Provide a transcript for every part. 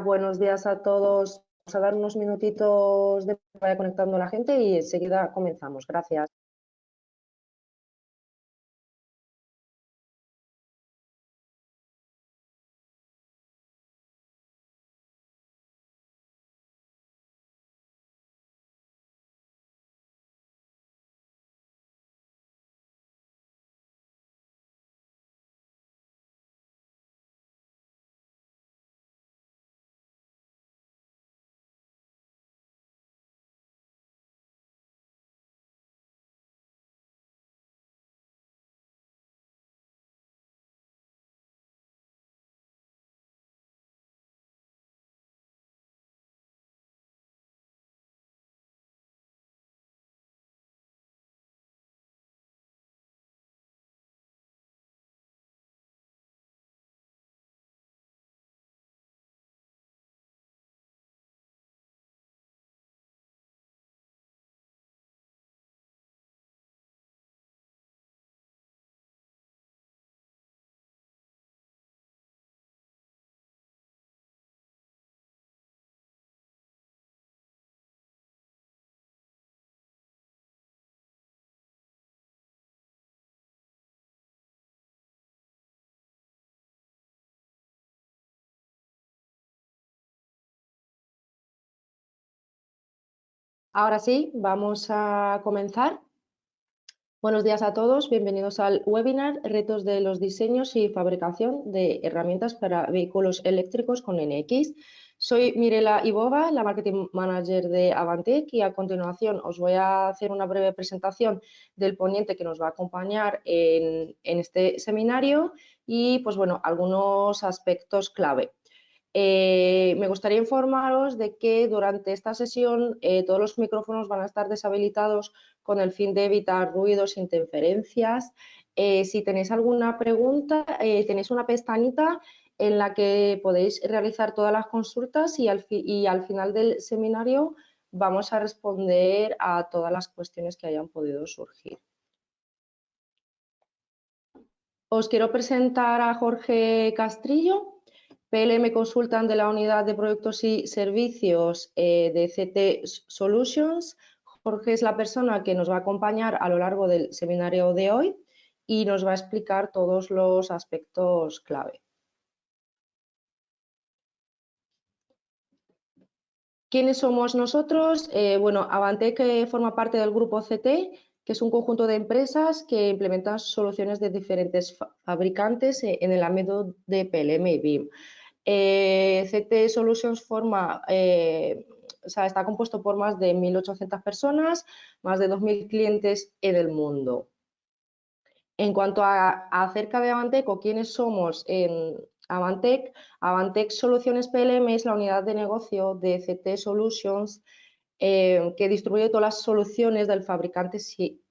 Buenos días a todos. Vamos a dar unos minutitos de que vaya conectando la gente y enseguida comenzamos. Gracias. Ahora sí, vamos a comenzar. Buenos días a todos, bienvenidos al webinar Retos de los diseños y fabricación de herramientas para vehículos eléctricos con NX. Soy Mirela Ibova, la Marketing Manager de Avantec, y a continuación os voy a hacer una breve presentación del ponente que nos va a acompañar en este seminario y, pues bueno, algunos aspectos clave. Me gustaría informaros de que durante esta sesión todos los micrófonos van a estar deshabilitados con el fin de evitar ruidos, interferencias. Si tenéis alguna pregunta, tenéis una pestañita en la que podéis realizar todas las consultas y al final del seminario vamos a responder a todas las cuestiones que hayan podido surgir. Os quiero presentar a Jorge Castrillo, PLM Consultant de la Unidad de Productos y Servicios de CT Solutions. Jorge es la persona que nos va a acompañar a lo largo del seminario de hoy y nos va a explicar todos los aspectos clave. ¿Quiénes somos nosotros? Bueno, Avantec forma parte del grupo CT, que es un conjunto de empresas que implementan soluciones de diferentes fabricantes en el ámbito de PLM y BIM. CT Solutions está compuesto por más de 1.800 personas, más de 2.000 clientes en el mundo. En cuanto a acerca de Avantec o quiénes somos en Avantec, Avantec Soluciones PLM es la unidad de negocio de CT Solutions que distribuye todas las soluciones del fabricante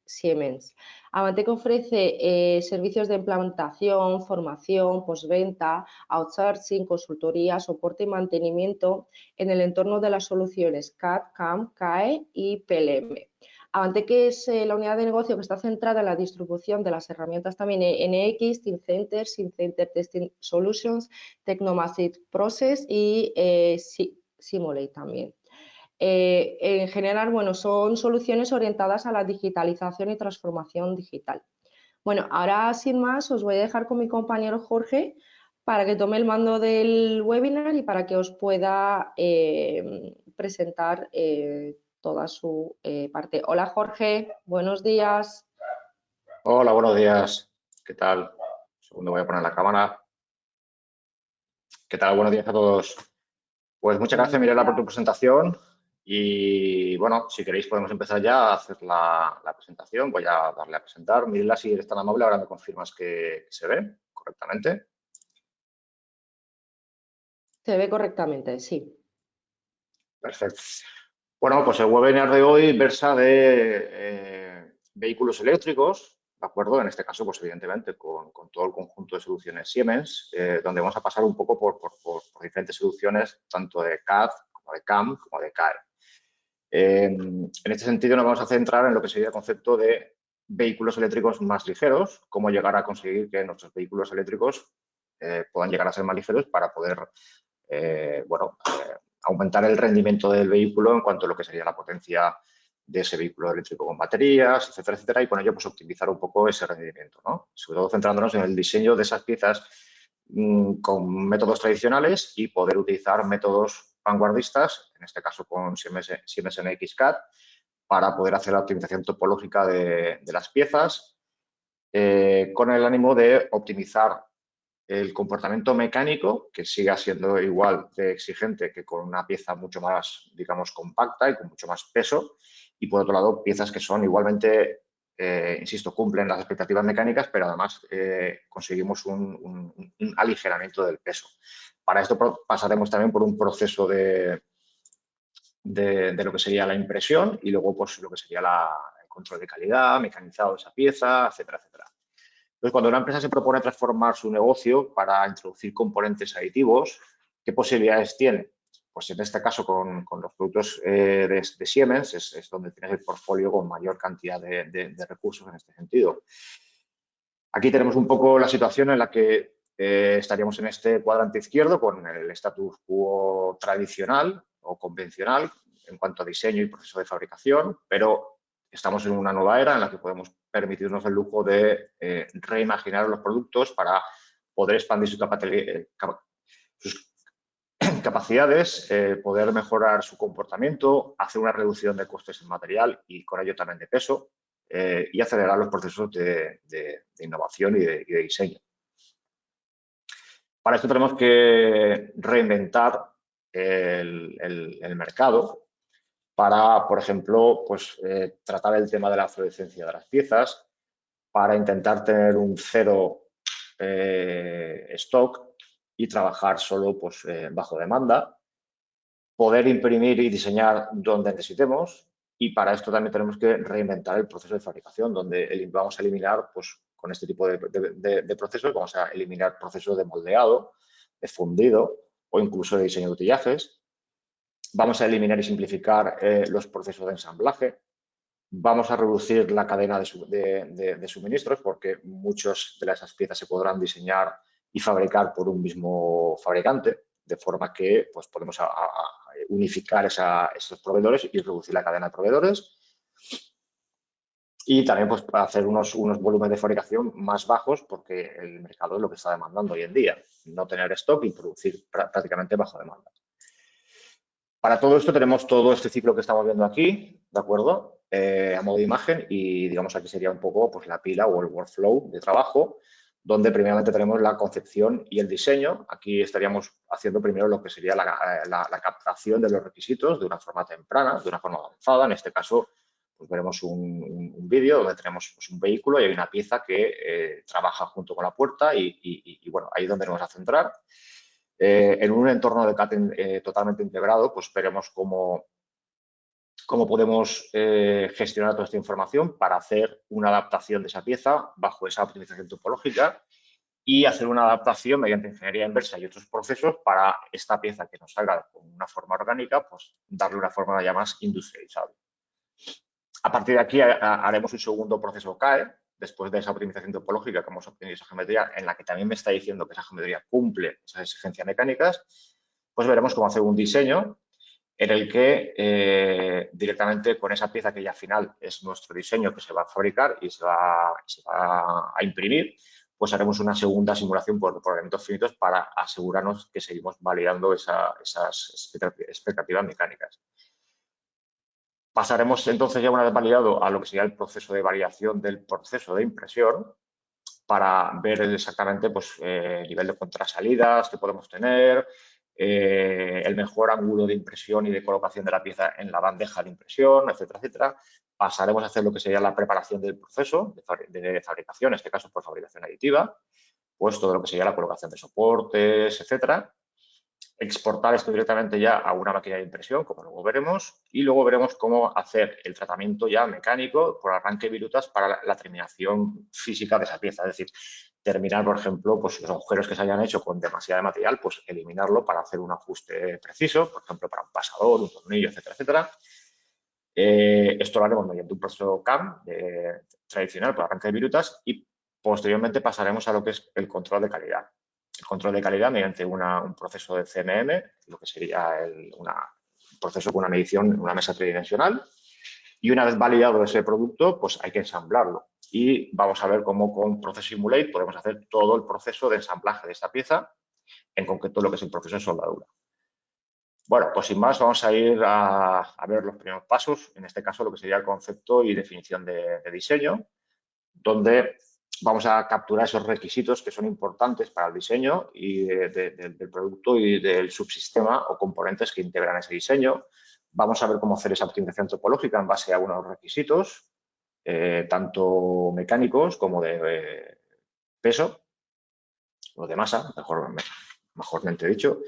Siemens. Avantec ofrece servicios de implantación, formación, postventa, outsourcing, consultoría, soporte y mantenimiento en el entorno de las soluciones CAD, CAM, CAE y PLM. Avantec es la unidad de negocio que está centrada en la distribución de las herramientas también NX, Teamcenter, SimCenter Testing Solutions, Technomatic Process y Simulate también. En general, bueno, son soluciones orientadas a la digitalización y transformación digital. Bueno, ahora sin más os voy a dejar con mi compañero Jorge para que tome el mando del webinar y para que os pueda presentar toda su parte. Hola Jorge, buenos días. Hola, buenos días. ¿Qué tal? Un segundo, voy a poner la cámara. ¿Qué tal? Buenos días a todos. Pues muchas gracias, Mirela, por tu presentación. Y bueno, si queréis podemos empezar ya a hacer la presentación. Voy a darle a presentar. Mirela, si eres tan amable, ahora me confirmas que se ve correctamente. Se ve correctamente, sí. Perfecto. Bueno, pues el webinar de hoy versa de vehículos eléctricos, ¿de acuerdo? En este caso, pues evidentemente con todo el conjunto de soluciones Siemens, donde vamos a pasar un poco por diferentes soluciones, tanto de CAD, como de CAM, como de CAE. En este sentido, nos vamos a centrar en lo que sería el concepto de vehículos eléctricos más ligeros, cómo llegar a conseguir que nuestros vehículos eléctricos puedan llegar a ser más ligeros para poder aumentar el rendimiento del vehículo en cuanto a lo que sería la potencia de ese vehículo eléctrico con baterías, etcétera, etcétera, y con ello pues optimizar un poco ese rendimiento, ¿no? Sobre todo centrándonos en el diseño de esas piezas con métodos tradicionales y poder utilizar métodos vanguardistas, en este caso con Siemens NX CAD, para poder hacer la optimización topológica de las piezas, con el ánimo de optimizar el comportamiento mecánico, que siga siendo igual de exigente que con una pieza mucho más, digamos, compacta y con mucho más peso, y por otro lado, piezas que son igualmente, insisto, cumplen las expectativas mecánicas, pero además conseguimos un aligeramiento del peso. Para esto pasaremos también por un proceso de lo que sería la impresión y luego pues lo que sería el control de calidad, mecanizado de esa pieza, etcétera, etcétera. Entonces, cuando una empresa se propone transformar su negocio para introducir componentes aditivos, ¿qué posibilidades tiene? Pues en este caso, con los productos de Siemens, es donde tienes el portfolio con mayor cantidad de recursos en este sentido. Aquí tenemos un poco la situación en la que estaríamos en este cuadrante izquierdo con el status quo tradicional o convencional en cuanto a diseño y proceso de fabricación, pero estamos en una nueva era en la que podemos permitirnos el lujo de reimaginar los productos para poder expandir sus capacidades, poder mejorar su comportamiento, hacer una reducción de costes en material y con ello también de peso, y acelerar los procesos de innovación y de diseño. Para esto tenemos que reinventar el mercado para, por ejemplo, pues, tratar el tema de la obsolescencia de las piezas, para intentar tener un cero stock y trabajar solo pues, bajo demanda, poder imprimir y diseñar donde necesitemos, y para esto también tenemos que reinventar el proceso de fabricación, donde vamos a eliminar, pues con este tipo de procesos, vamos a eliminar procesos de moldeado, de fundido o incluso de diseño de utillajes. Vamos a eliminar y simplificar los procesos de ensamblaje. Vamos a reducir la cadena de suministros porque muchas de esas piezas se podrán diseñar y fabricar por un mismo fabricante, de forma que pues, podemos unificar esos proveedores y reducir la cadena de proveedores. Y también pues, para hacer unos volúmenes de fabricación más bajos porque el mercado es lo que está demandando hoy en día. No tener stock y producir prácticamente bajo demanda. Para todo esto tenemos todo este ciclo que estamos viendo aquí, ¿de acuerdo? A modo de imagen y digamos aquí sería un poco pues, la pila o el workflow de trabajo, donde primeramente tenemos la concepción y el diseño. Aquí estaríamos haciendo primero lo que sería la captación de los requisitos de una forma temprana, de una forma avanzada. En este caso, pues veremos un vídeo donde tenemos pues, un vehículo y hay una pieza que trabaja junto con la puerta y bueno, ahí es donde nos vamos a centrar. En un entorno de CAD totalmente integrado, pues veremos cómo podemos gestionar toda esta información para hacer una adaptación de esa pieza bajo esa optimización topológica y hacer una adaptación mediante ingeniería inversa y otros procesos para esta pieza que nos salga con una forma orgánica, pues darle una forma ya más industrializable. A partir de aquí haremos un segundo proceso CAE, después de esa optimización topológica que hemos obtenido esa geometría, en la que también me está diciendo que esa geometría cumple esas exigencias mecánicas, pues veremos cómo hacer un diseño en el que directamente con esa pieza que ya al final es nuestro diseño que se va a fabricar y se va a imprimir, pues haremos una segunda simulación por elementos finitos para asegurarnos que seguimos validando esas expectativas mecánicas. Pasaremos entonces ya una vez validado a lo que sería el proceso de validación del proceso de impresión para ver exactamente pues, el nivel de contrasalidas que podemos tener, el mejor ángulo de impresión y de colocación de la pieza en la bandeja de impresión, etcétera, etcétera. Pasaremos a hacer lo que sería la preparación del proceso de fabricación, en este caso por fabricación aditiva, pues todo lo que sería la colocación de soportes, etcétera. Exportar esto directamente ya a una máquina de impresión, como luego veremos, y luego veremos cómo hacer el tratamiento ya mecánico por arranque de virutas para la terminación física de esa pieza. Es decir, terminar, por ejemplo, pues los agujeros que se hayan hecho con demasiado material, pues eliminarlo para hacer un ajuste preciso, por ejemplo, para un pasador, un tornillo, etcétera, etcétera. Esto lo haremos mediante un proceso CAM tradicional por arranque de virutas y posteriormente pasaremos a lo que es el control de calidad. control de calidad mediante un proceso de CMM, lo que sería un proceso con una medición en una mesa tridimensional. Y una vez validado ese producto, pues hay que ensamblarlo. Y vamos a ver cómo con Process Simulate podemos hacer todo el proceso de ensamblaje de esta pieza, en concreto lo que es el proceso de soldadura. Bueno, pues sin más vamos a ir a ver los primeros pasos, en este caso lo que sería el concepto y definición de diseño, donde vamos a capturar esos requisitos que son importantes para el diseño y del producto y del subsistema o componentes que integran ese diseño. Vamos a ver cómo hacer esa optimización topológica en base a unos requisitos, tanto mecánicos como de peso o de masa, mejormente dicho.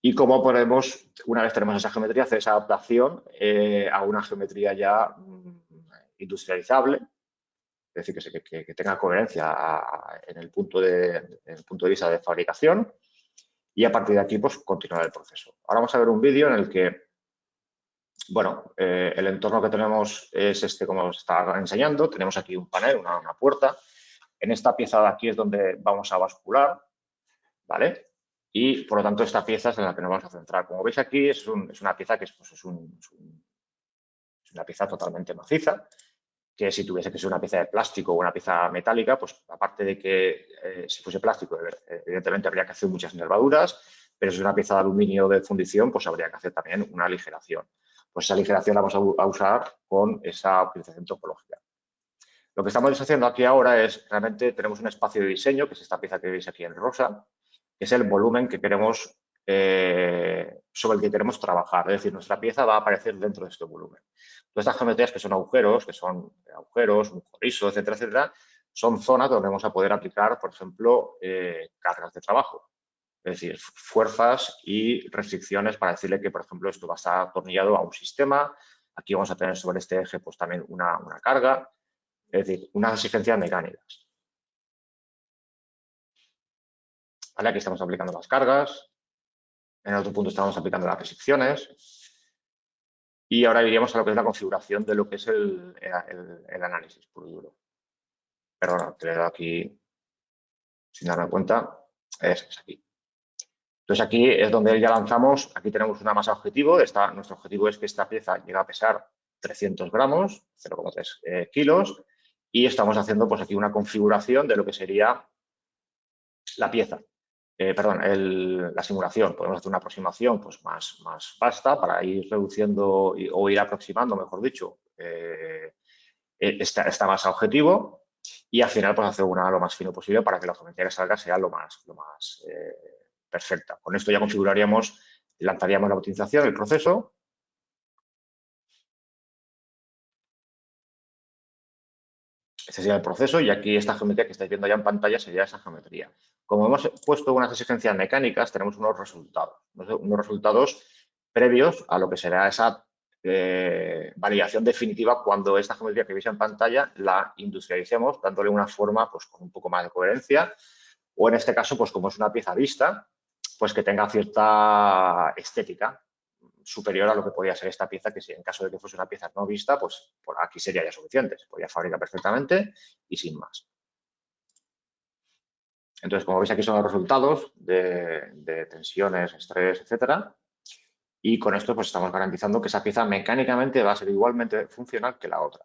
Y cómo podemos, una vez tenemos esa geometría, hacer esa adaptación a una geometría ya industrializable, es decir, que tenga coherencia en el punto de vista de fabricación, y a partir de aquí pues continuar el proceso. Ahora vamos a ver un vídeo en el que, bueno, el entorno que tenemos es este como os estaba enseñando. Tenemos aquí un panel, una puerta. En esta pieza de aquí es donde vamos a bascular, ¿vale? Y, por lo tanto, esta pieza es en la que nos vamos a centrar. Como veis aquí, es una pieza que es una pieza totalmente maciza, que si tuviese que ser una pieza de plástico o una pieza metálica, pues aparte de que si fuese plástico, evidentemente habría que hacer muchas nervaduras, pero si es una pieza de aluminio de fundición, pues habría que hacer también una aligeración. Pues esa aligeración la vamos a usar con esa optimización topológica. Lo que estamos haciendo aquí ahora es, realmente tenemos un espacio de diseño, que es esta pieza que veis aquí en rosa, que es el volumen que queremos, sobre el que queremos trabajar. Es decir, nuestra pieza va a aparecer dentro de este volumen. Todas estas geometrías que son agujeros, un chorizo, etcétera, etcétera, son zonas donde vamos a poder aplicar, por ejemplo, cargas de trabajo. Es decir, fuerzas y restricciones para decirle que, por ejemplo, esto va a estar atornillado a un sistema. Aquí vamos a tener sobre este eje pues también una carga. Es decir, unas exigencias mecánicas. ¿Vale? Aquí estamos aplicando las cargas. En el otro punto estamos aplicando las restricciones. Y ahora iríamos a lo que es la configuración de lo que es el análisis puro y duro. Perdona, te lo he dado aquí sin darme cuenta. Es aquí. Entonces aquí es donde ya lanzamos, aquí tenemos una masa objetivo. Nuestro objetivo es que esta pieza llegue a pesar 300 gramos, 0,3 kilos. Y estamos haciendo pues aquí una configuración de lo que sería la pieza. La simulación. Podemos hacer una aproximación pues, más vasta para ir reduciendo o ir aproximando, mejor dicho, esta masa objetivo, y al final pues, hacer una lo más fino posible para que la geometría que salga sea lo más perfecta. Con esto ya configuraríamos, lanzaríamos la optimización, el proceso. Este sería el proceso y aquí esta geometría que estáis viendo ya en pantalla sería esa geometría. Como hemos puesto unas exigencias mecánicas, tenemos unos resultados previos a lo que será esa validación definitiva cuando esta geometría que veis en pantalla la industrialicemos, dándole una forma pues, con un poco más de coherencia, o en este caso, pues como es una pieza vista, pues que tenga cierta estética superior a lo que podría ser esta pieza, que si en caso de que fuese una pieza no vista, pues por aquí sería ya suficiente, se podría fabricar perfectamente y sin más. Entonces, como veis aquí son los resultados de tensiones, estrés, etcétera, y con esto pues estamos garantizando que esa pieza mecánicamente va a ser igualmente funcional que la otra.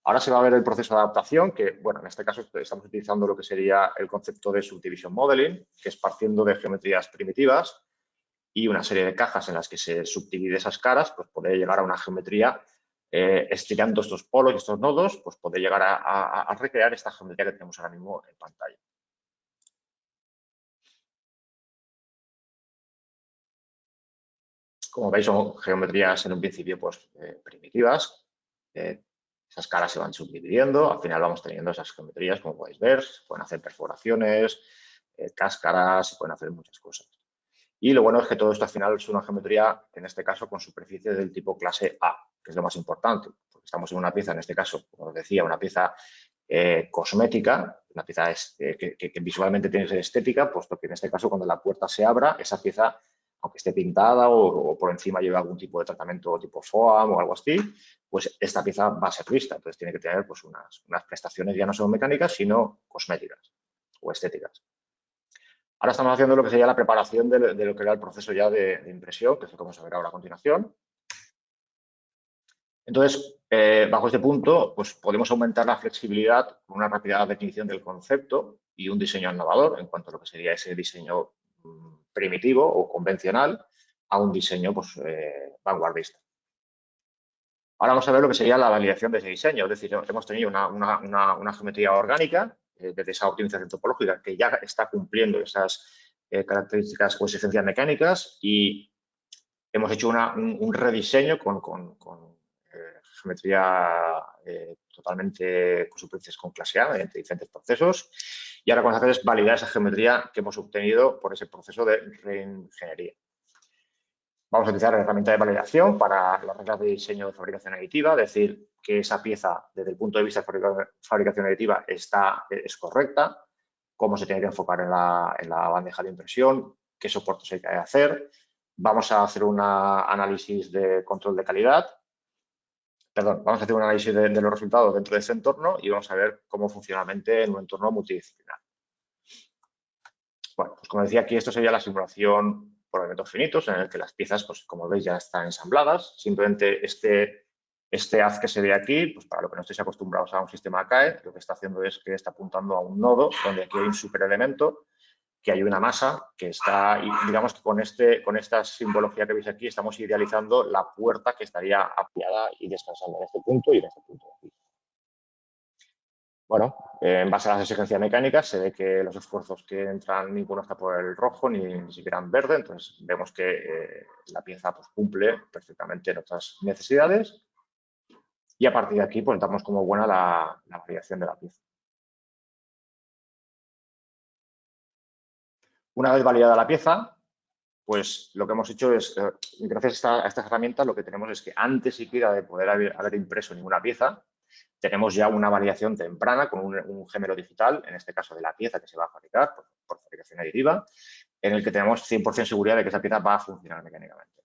Ahora se va a ver el proceso de adaptación, que, bueno, en este caso estamos utilizando lo que sería el concepto de Subdivision Modeling, que es partiendo de geometrías primitivas y una serie de cajas en las que se subdivide esas caras, pues poder llegar a una geometría estirando estos polos y estos nodos, pues poder llegar a recrear esta geometría que tenemos ahora mismo en pantalla. Como veis, son geometrías en un principio pues, primitivas. Esas caras se van subdividiendo. Al final vamos teniendo esas geometrías, como podéis ver. Se pueden hacer perforaciones, cáscaras, se pueden hacer muchas cosas. Y lo bueno es que todo esto al final es una geometría, en este caso, con superficie del tipo clase A, que es lo más importante. Porque estamos en una pieza, en este caso, como os decía, una pieza cosmética, una pieza que visualmente tiene que ser estética, puesto que en este caso, cuando la puerta se abra, esa pieza, aunque esté pintada o por encima lleve algún tipo de tratamiento tipo foam o algo así, pues esta pieza va a ser vista. Entonces tiene que tener pues, unas prestaciones ya no solo mecánicas, sino cosméticas o estéticas. Ahora estamos haciendo lo que sería la preparación de lo que era el proceso ya de impresión, que es lo que vamos a ver ahora a continuación. Entonces, bajo este punto, pues podemos aumentar la flexibilidad con una rápida definición del concepto y un diseño innovador en cuanto a lo que sería ese diseño primitivo o convencional a un diseño pues, vanguardista. Ahora vamos a ver lo que sería la validación de ese diseño, es decir, hemos tenido una geometría orgánica desde esa optimización topológica que ya está cumpliendo esas características o exigencias mecánicas y hemos hecho un rediseño con geometría totalmente con superficies con clase A mediante diferentes procesos y ahora lo que vamos a hacer es validar esa geometría que hemos obtenido por ese proceso de reingeniería. Vamos a utilizar la herramienta de validación para las reglas de diseño de fabricación aditiva, es decir, que esa pieza desde el punto de vista de fabricación aditiva es correcta, cómo se tiene que enfocar en la bandeja de impresión, qué soportes hay que hacer. Vamos a hacer un análisis de control de calidad. Perdón, vamos a hacer un análisis de los resultados dentro de ese entorno y vamos a ver cómo funciona la mente en un entorno multidisciplinar. Bueno, pues como decía aquí, esto sería la simulación por elementos finitos, en el que las piezas, pues como veis, ya están ensambladas. Simplemente este haz que se ve aquí, pues para lo que no estéis acostumbrados a un sistema CAE, lo que está haciendo es que está apuntando a un nodo donde aquí hay un superelemento, que hay una masa que está, y digamos que con esta simbología que veis aquí, estamos idealizando la puerta que estaría apoyada y descansando en este punto y en este punto de aquí. Bueno, en base a las exigencias mecánicas se ve que los esfuerzos que entran ninguno está por el rojo ni siquiera en verde, entonces vemos que la pieza pues, cumple perfectamente nuestras necesidades y a partir de aquí pues damos como buena la variación de la pieza. Una vez validada la pieza, pues lo que hemos hecho es, gracias a estas herramientas, lo que tenemos es que antes siquiera de poder haber impreso ninguna pieza, tenemos ya una validación temprana con un gemelo digital, en este caso de la pieza que se va a fabricar por fabricación aditiva, en el que tenemos 100% seguridad de que esa pieza va a funcionar mecánicamente.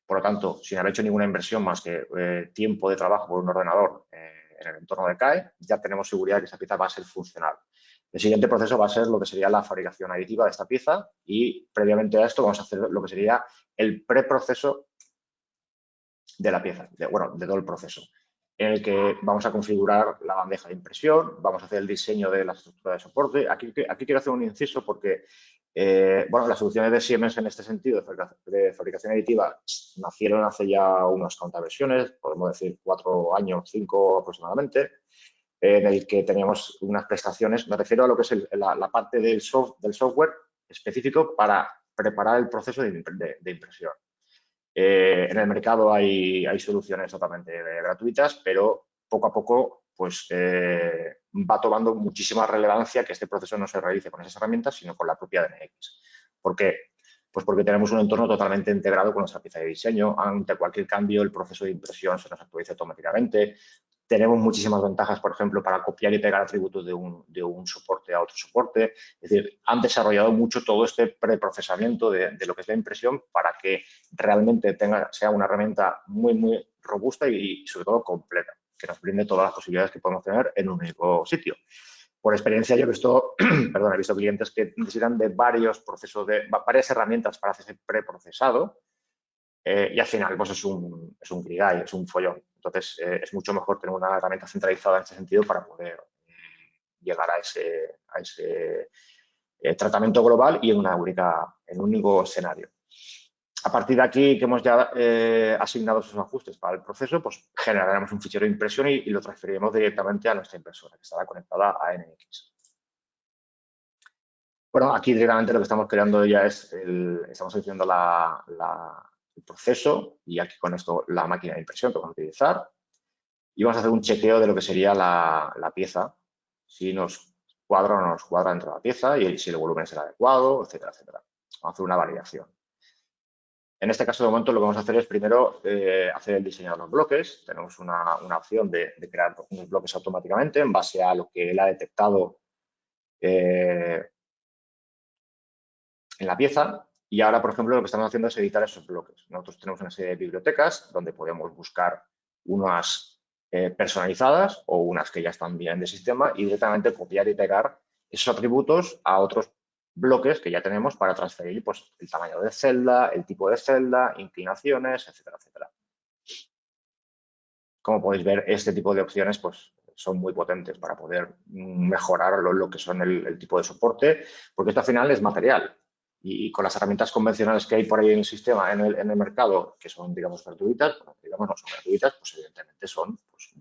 Por lo tanto, sin haber hecho ninguna inversión más que tiempo de trabajo por un ordenador en el entorno de CAE, ya tenemos seguridad de que esa pieza va a ser funcional. El siguiente proceso va a ser lo que sería la fabricación aditiva de esta pieza y previamente a esto vamos a hacer lo que sería el preproceso de la pieza, de todo el proceso, en el que vamos a configurar la bandeja de impresión, vamos a hacer el diseño de la estructura de soporte. Aquí quiero hacer un inciso porque, las soluciones de Siemens en este sentido de fabricación aditiva nacieron hace ya unas cuantas versiones, podemos decir 4 años, 5 aproximadamente, en el que teníamos unas prestaciones, me refiero a lo que es la parte del software específico para preparar el proceso de impresión. En el mercado hay soluciones totalmente gratuitas, pero poco a poco pues, va tomando muchísima relevancia que este proceso no se realice con esas herramientas, sino con la propia DNX. ¿Por qué? Pues porque tenemos un entorno totalmente integrado con nuestra pieza de diseño. Ante cualquier cambio, el proceso de impresión se nos actualiza automáticamente. Tenemos muchísimas ventajas, por ejemplo, para copiar y pegar atributos de un soporte a otro soporte. Es decir, han desarrollado mucho todo este preprocesamiento de lo que es la impresión para que realmente sea una herramienta muy, muy robusta y sobre todo completa, que nos brinde todas las posibilidades que podemos tener en un único sitio. Por experiencia, yo he visto, he visto clientes que necesitan de varios procesos, de varias herramientas para hacer ese preprocesado y al final pues es un grigay, es un follón. Entonces, es mucho mejor tener una herramienta centralizada en ese sentido para poder llegar a ese tratamiento global y en un único escenario. A partir de aquí, que hemos ya asignado esos ajustes para el proceso, pues generaremos un fichero de impresión y lo transferiremos directamente a nuestra impresora, que estará conectada a NX. Bueno, aquí directamente lo que estamos creando ya es, estamos haciendo el proceso y aquí con esto la máquina de impresión que vamos a utilizar. Y vamos a hacer un chequeo de lo que sería la pieza, si nos cuadra o no nos cuadra dentro de la pieza y si el volumen es el adecuado, etcétera, etcétera. Vamos a hacer una validación. En este caso, de momento, lo que vamos a hacer es primero hacer el diseño de los bloques. Tenemos una opción de crear unos bloques automáticamente en base a lo que él ha detectado en la pieza. Y ahora, por ejemplo, lo que estamos haciendo es editar esos bloques. Nosotros tenemos una serie de bibliotecas donde podemos buscar unas personalizadas o unas que ya están bien de sistema y directamente copiar y pegar esos atributos a otros bloques que ya tenemos para transferir pues, el tamaño de celda, el tipo de celda, inclinaciones, etcétera, etcétera. Como podéis ver, este tipo de opciones pues, son muy potentes para poder mejorar lo que son el tipo de soporte, porque esto al final es material. Y con las herramientas convencionales que hay por ahí en el sistema, en el mercado, que son, digamos, gratuitas, bueno, digamos, no son gratuitas, pues evidentemente son pues,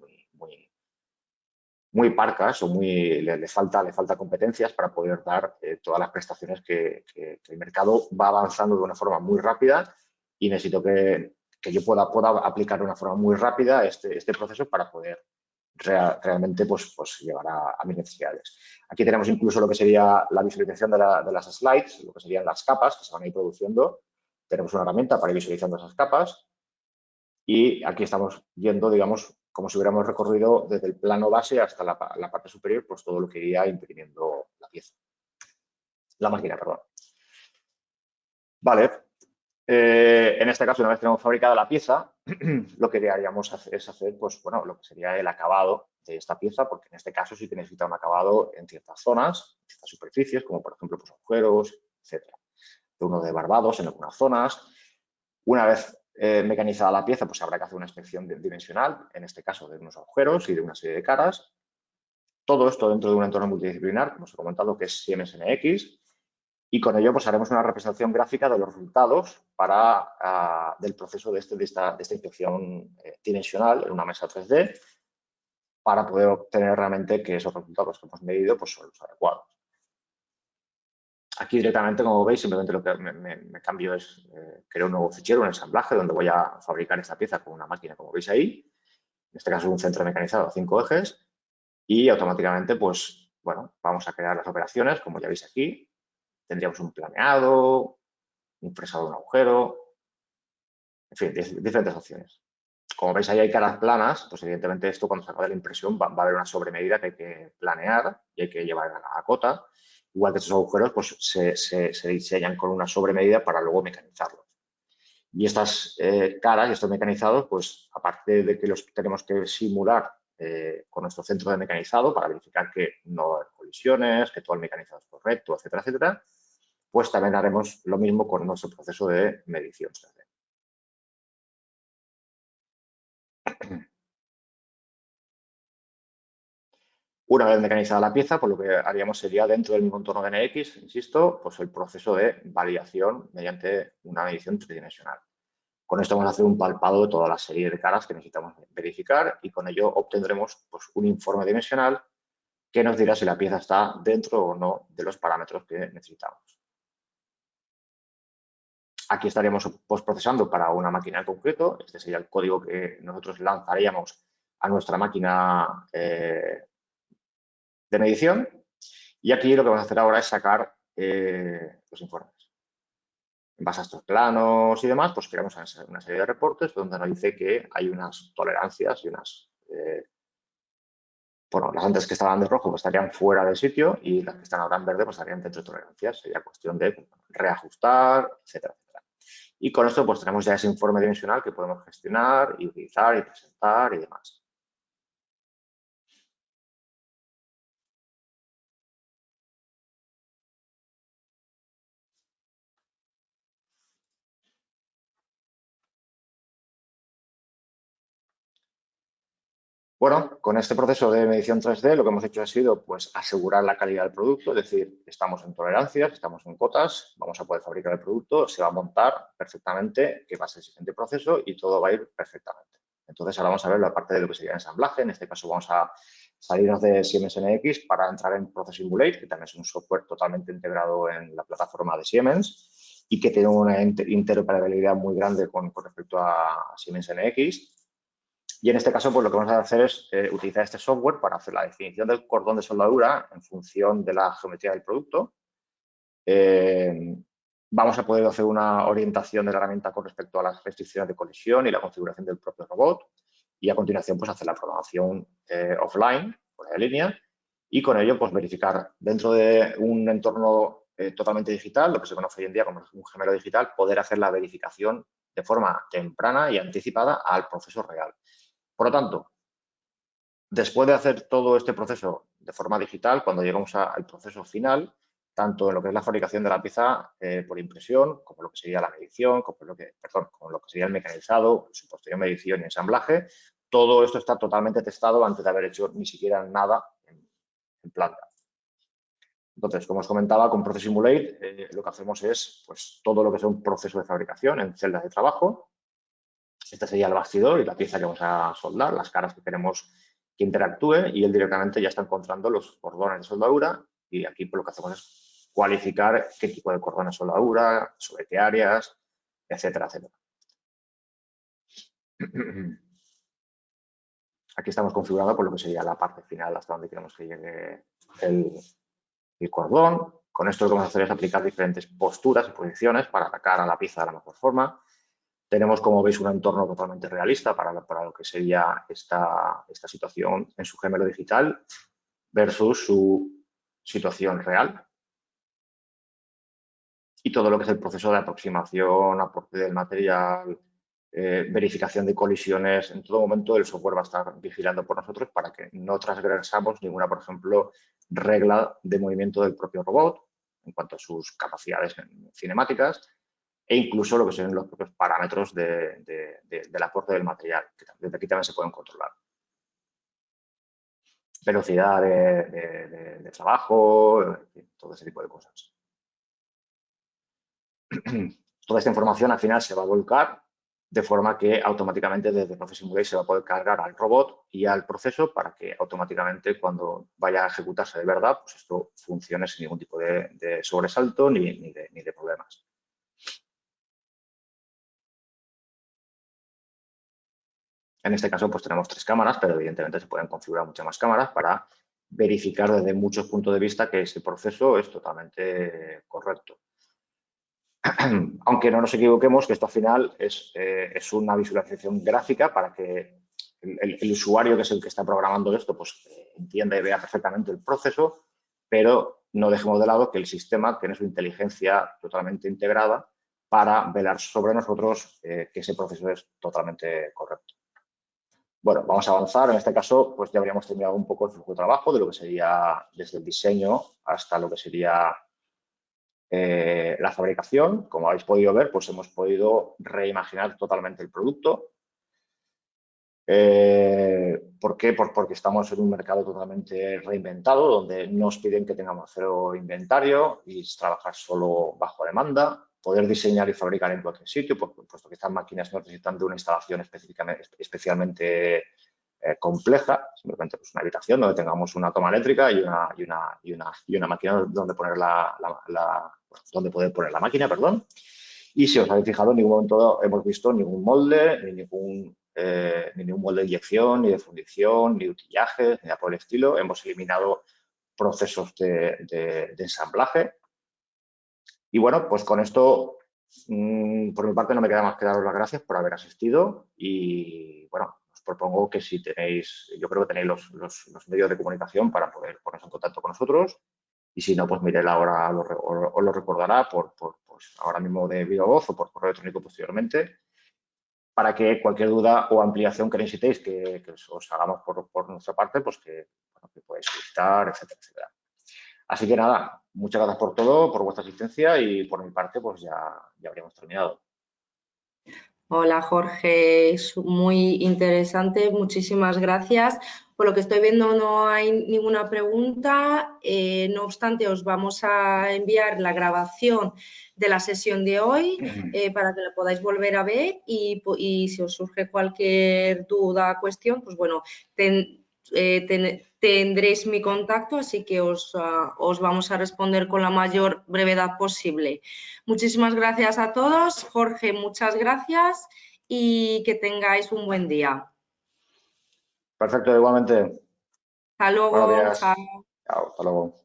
muy parcas o le falta competencias para poder dar todas las prestaciones que el mercado va avanzando de una forma muy rápida y necesito que yo pueda aplicar de una forma muy rápida este proceso para poder realmente pues llevar a mis necesidades. Aquí tenemos incluso lo que sería la visualización de las slides, lo que serían las capas que se van a ir produciendo. Tenemos una herramienta para ir visualizando esas capas y aquí estamos viendo, digamos, como si hubiéramos recorrido desde el plano base hasta la parte superior, pues todo lo que iría imprimiendo la pieza. La máquina, perdón. Vale. En este caso, una vez tenemos fabricada la pieza, lo que haríamos es hacer, pues, bueno, lo que sería el acabado de esta pieza, porque en este caso sí que necesita un acabado en ciertas zonas, en ciertas superficies, como por ejemplo, pues, agujeros, etcétera. Uno de barbados en algunas zonas. Una vez mecanizada la pieza, pues habrá que hacer una inspección dimensional, en este caso de unos agujeros y de una serie de caras. Todo esto dentro de un entorno multidisciplinar, como os he comentado, que es Siemens NX, y con ello pues haremos una representación gráfica de los resultados del proceso de esta inspección dimensional en una mesa 3D para poder obtener realmente que esos resultados que hemos medido pues son los adecuados. Aquí directamente, como veis, simplemente lo que me cambio es crear un nuevo fichero, un ensamblaje, donde voy a fabricar esta pieza con una máquina, como veis ahí. En este caso, un centro mecanizado a 5 ejes. Y automáticamente, pues, bueno, vamos a crear las operaciones, como ya veis aquí. Tendríamos un planeado, un fresado de un agujero, en fin, diferentes opciones. Como veis ahí hay caras planas, pues evidentemente esto cuando se acabe la impresión va a haber una sobremedida que hay que planear y hay que llevar a la cota. Igual que estos agujeros pues se diseñan con una sobremedida para luego mecanizarlos. Y estas caras y estos mecanizados, pues aparte de que los tenemos que simular con nuestro centro de mecanizado para verificar que no va a haber colisiones, que todo el mecanizado es correcto, etcétera, etcétera, pues también haremos lo mismo con nuestro proceso de medición 3D. Una vez mecanizada la pieza, pues lo que haríamos sería dentro del mismo entorno de NX, insisto, pues el proceso de validación mediante una medición tridimensional. Con esto vamos a hacer un palpado de toda la serie de caras que necesitamos verificar y con ello obtendremos pues, un informe dimensional que nos dirá si la pieza está dentro o no de los parámetros que necesitamos. Aquí estaríamos postprocesando para una máquina en concreto. Este sería el código que nosotros lanzaríamos a nuestra máquina de medición. Y aquí lo que vamos a hacer ahora es sacar los informes. En base a estos planos y demás, pues creamos una serie de reportes donde nos dice que hay unas tolerancias y unas... bueno, las antes que estaban de rojo pues estarían fuera del sitio y las que están ahora en verde pues estarían dentro de tolerancias. Sería cuestión de reajustar, etcétera, etcétera. Y con esto pues tenemos ya ese informe dimensional que podemos gestionar y utilizar y presentar y demás. Bueno, con este proceso de medición 3D lo que hemos hecho ha sido pues, asegurar la calidad del producto, es decir, estamos en tolerancias, estamos en cotas, vamos a poder fabricar el producto, se va a montar perfectamente, que va a ser el siguiente proceso y todo va a ir perfectamente. Entonces ahora vamos a ver la parte de lo que sería ensamblaje, en este caso vamos a salirnos de Siemens NX para entrar en Process Simulate, que también es un software totalmente integrado en la plataforma de Siemens y que tiene una interoperabilidad muy grande con respecto a Siemens NX. Y en este caso, pues lo que vamos a hacer es utilizar este software para hacer la definición del cordón de soldadura en función de la geometría del producto. Vamos a poder hacer una orientación de la herramienta con respecto a las restricciones de colisión y la configuración del propio robot. Y a continuación, pues hacer la programación offline, fuera de línea. Y con ello, pues verificar dentro de un entorno totalmente digital, lo que se conoce hoy en día como un gemelo digital, poder hacer la verificación de forma temprana y anticipada al proceso real. Por lo tanto, después de hacer todo este proceso de forma digital, cuando llegamos al proceso final, tanto en lo que es la fabricación de la pieza por impresión, como lo que sería la medición, como lo que sería el mecanizado, su posterior medición y ensamblaje. Todo esto está totalmente testado antes de haber hecho ni siquiera nada en planta. Entonces, como os comentaba, con Process Simulate lo que hacemos es pues, todo lo que es un proceso de fabricación en celdas de trabajo. Este sería el bastidor y la pieza que vamos a soldar, las caras que queremos que interactúe, y él directamente ya está encontrando los cordones de soldadura, y aquí pues, lo que hacemos es cualificar qué tipo de cordones de soldadura, sobre qué áreas, etcétera, etcétera. Aquí estamos configurando por lo que sería la parte final hasta donde queremos que llegue el cordón. Con esto lo que vamos a hacer es aplicar diferentes posturas y posiciones para atacar a la pieza de la mejor forma. Tenemos, como veis, un entorno totalmente realista para lo que sería esta situación en su gemelo digital versus su situación real. Y todo lo que es el proceso de aproximación, aporte del material, verificación de colisiones, en todo momento el software va a estar vigilando por nosotros para que no transgresamos ninguna, por ejemplo, regla de movimiento del propio robot en cuanto a sus capacidades cinemáticas, e incluso lo que son los propios parámetros del aporte del material, que desde aquí también se pueden controlar. Velocidad de trabajo, todo ese tipo de cosas. Toda esta información al final se va a volcar de forma que automáticamente desde Process Simulate se va a poder cargar al robot y al proceso para que automáticamente cuando vaya a ejecutarse de verdad, pues esto funcione sin ningún tipo de sobresalto ni de problemas. En este caso, pues tenemos 3 cámaras, pero evidentemente se pueden configurar muchas más cámaras para verificar desde muchos puntos de vista que ese proceso es totalmente correcto. Aunque no nos equivoquemos, que esto al final es una visualización gráfica para que el usuario, que es el que está programando esto, pues entienda y vea perfectamente el proceso, pero no dejemos de lado que el sistema tiene su inteligencia totalmente integrada para velar sobre nosotros que ese proceso es totalmente correcto. Bueno, vamos a avanzar. En este caso, pues ya habríamos terminado un poco el flujo de trabajo de lo que sería desde el diseño hasta lo que sería la fabricación. Como habéis podido ver, pues hemos podido reimaginar totalmente el producto. ¿Por qué? Pues porque estamos en un mercado totalmente reinventado, donde nos piden que tengamos cero inventario y trabajar solo bajo demanda, poder diseñar y fabricar en cualquier sitio, puesto que estas máquinas no necesitan de una instalación especialmente compleja, simplemente pues una habitación donde tengamos una toma eléctrica y una máquina donde poder poner la máquina, perdón. Y si os habéis fijado, en ningún momento hemos visto ningún molde, ni ningún molde de inyección, ni de fundición, ni de utillaje, ni nada por el estilo. Hemos eliminado procesos de ensamblaje. Y bueno, pues con esto, por mi parte, no me queda más que daros las gracias por haber asistido. Y bueno, os propongo que si tenéis, yo creo que tenéis los medios de comunicación para poder poneros en contacto con nosotros. Y si no, pues Miguel ahora os lo recordará pues ahora mismo de viva voz o por correo electrónico posteriormente, para que cualquier duda o ampliación que necesitéis que os hagamos por nuestra parte, pues que podáis solicitar, etcétera, etcétera. Así que nada, muchas gracias por todo, por vuestra asistencia, y por mi parte, pues ya habríamos terminado. Hola Jorge, es muy interesante, muchísimas gracias. Por lo que estoy viendo no hay ninguna pregunta, no obstante os vamos a enviar la grabación de la sesión de hoy para que la podáis volver a ver y si os surge cualquier duda o cuestión, pues bueno, tendréis mi contacto, así que os vamos a responder con la mayor brevedad posible. Muchísimas gracias a todos. Jorge, muchas gracias y que tengáis un buen día. Perfecto, igualmente. Hasta luego. Buenos días. Chao. Chao, hasta luego.